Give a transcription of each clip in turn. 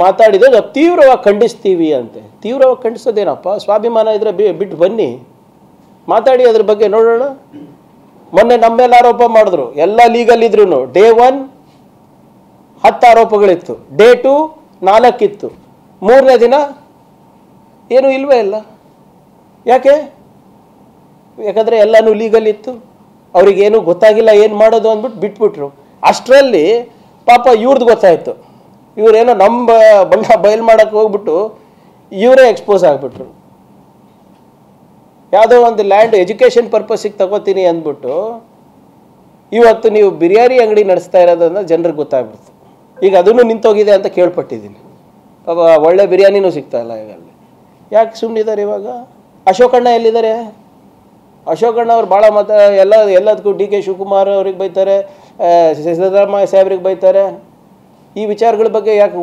ಮಾತಾಡಿದ್ರೆ ನಾವು ತೀವ್ರವಾಗಿ ಖಂಡಿಸ್ತೀವಿ ಅಂತೆ. ತೀವ್ರವಾಗಿ ಖಂಡಿಸೋದೇನಪ್ಪ? ಸ್ವಾಭಿಮಾನ ಇದ್ರೆ ಬಿಟ್ಟು ಬನ್ನಿ, ಮಾತಾಡಿ ಅದ್ರ ಬಗ್ಗೆ ನೋಡೋಣ. ಮೊನ್ನೆ ನಮ್ಮ ಮೇಲೆ ಆರೋಪ ಮಾಡಿದ್ರು, ಎಲ್ಲ ಲೀಗಲ್ ಇದ್ರು. ಡೇ 1 10 ಆರೋಪಗಳಿತ್ತು, ಡೇ 2 4 ಇತ್ತು, 3ನೇ ದಿನ ಏನೂ ಇಲ್ವೇ ಇಲ್ಲ. ಯಾಕಂದರೆ ಎಲ್ಲನೂ ಲೀಗಲ್ ಇತ್ತು, ಅವ್ರಿಗೇನು ಗೊತ್ತಾಗಿಲ್ಲ ಏನು ಮಾಡೋದು ಅಂದ್ಬಿಟ್ಟು ಬಿಟ್ಬಿಟ್ರು. ಅಷ್ಟರಲ್ಲಿ ಪಾಪ ಇವ್ರದ್ದು ಗೊತ್ತಾಯಿತು, ಇವರೇನೋ ನಮ್ಮ ಬಣ್ಣ ಬಯಲು ಮಾಡೋಕ್ಕೆ ಹೋಗ್ಬಿಟ್ಟು ಇವರೇ ಎಕ್ಸ್ಪೋಸ್ ಆಗಿಬಿಟ್ರು. ಯಾವುದೋ ಒಂದು ಲ್ಯಾಂಡ್ ಎಜುಕೇಷನ್ ಪರ್ಪಸ್ಸಿಗೆ ತಗೋತೀನಿ ಅಂದ್ಬಿಟ್ಟು ಇವತ್ತು ನೀವು ಬಿರಿಯಾನಿ ಅಂಗಡಿ ನಡೆಸ್ತಾ ಇರೋದನ್ನ ಜನರಿಗೆ ಗೊತ್ತಾಗ್ಬಿಡ್ತು. ಈಗ ಅದನ್ನು ನಿಂತೋಗಿದೆ ಅಂತ ಕೇಳ್ಪಟ್ಟಿದ್ದೀನಿ. ಪಾಪ ಒಳ್ಳೆ ಬಿರಿಯಾನಿನೂ ಸಿಗ್ತಾ ಇಲ್ಲ ಈಗ ಅಲ್ಲಿ. ಯಾಕೆ ಸುಮ್ಮನಿದ್ದಾರೆ ಇವಾಗ? ಅಶೋಕಣ್ಣ ಎಲ್ಲಿದ್ದಾರೆ? ಅಶೋಕಣ್ಣ ಅವ್ರು ಭಾಳ ಎಲ್ಲದಕ್ಕೂ ಡಿ ಕೆ ಶಿವಕುಮಾರ್ ಅವ್ರಿಗೆ ಬೈತಾರೆ, ಸಿದ್ದರಾಮಯ್ಯ ಸಾಹೇಬ್ರಿಗೆ ಬೈತಾರೆ. ಈ ವಿಚಾರಗಳ ಬಗ್ಗೆ ಯಾಕೆ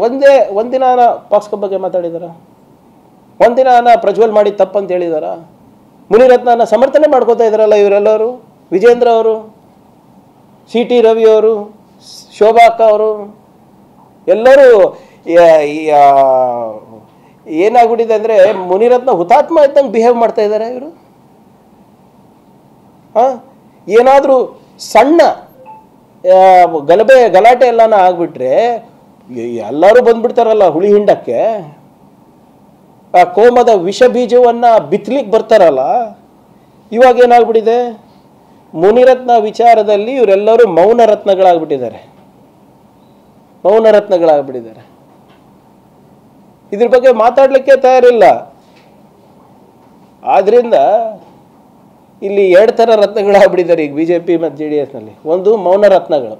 ಒಂದಿನ ಪಾಕ್ಸ್ಕೋ ಬಗ್ಗೆ ಮಾತಾಡಿದಾರ? ಒಂದಿನ ಪ್ರಜ್ವಲ್ ಮಾಡಿ ತಪ್ಪಂತ ಹೇಳಿದಾರ? ಮುನಿರತ್ನ ಸಮರ್ಥನೆ ಮಾಡ್ಕೋತಾ ಇದ್ದಾರಲ್ಲ ಇವರೆಲ್ಲರೂ. ವಿಜೇಂದ್ರ ಅವರು, CT ರವಿ ಅವರು, ಶೋಭಾ ಅಕ್ಕ ಅವರು ಎಲ್ಲರೂ ಏನಾಗ್ಬಿಟ್ಟಿದೆ ಅಂದರೆ ಮುನಿರತ್ನ ಹುತಾತ್ಮ ಇದ್ದಂಗೆ ಬಿಹೇವ್ ಮಾಡ್ತಾ ಇದ್ದಾರೆ ಇವರು. ಏನಾದರೂ ಸಣ್ಣ ಗಲಾಟೆ ಎಲ್ಲನ ಆಗ್ಬಿಟ್ರೆ ಎಲ್ಲರೂ ಬಂದ್ಬಿಡ್ತಾರಲ್ಲ ಹುಳಿ ಹಿಂಡಕ್ಕೆ. ಆ ಕೋಮದ ವಿಷ ಬೀಜವನ್ನು ಬಿತ್ತಲಿಕ್ಕೆ ಬರ್ತಾರಲ್ಲ. ಇವಾಗ ಏನಾಗ್ಬಿಟ್ಟಿದೆ, ಮುನಿರತ್ನ ವಿಚಾರದಲ್ಲಿ ಇವರೆಲ್ಲರೂ ಮೌನರತ್ನಗಳಾಗ್ಬಿಟ್ಟಿದ್ದಾರೆ. ಇದ್ರ ಬಗ್ಗೆ ಮಾತಾಡಲಿಕ್ಕೆ ತಯಾರಿಲ್ಲ. ಆದ್ರಿಂದ ಇಲ್ಲಿ 2 ಥರ ರತ್ನಗಳಾಗ್ಬಿಟ್ಟಿದ್ದಾರೆ ಈಗ BJP ಮತ್ತು JDSನಲ್ಲಿ. ಒಂದು ಮೌನ ರತ್ನಗಳು,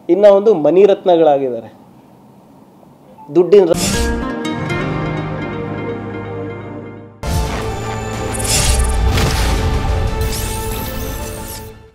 ಇನ್ನೂ ಒಂದು ಮನಿ ರತ್ನಗಳಾಗಿದ್ದಾರೆ. ದುಡ್ಡಿನ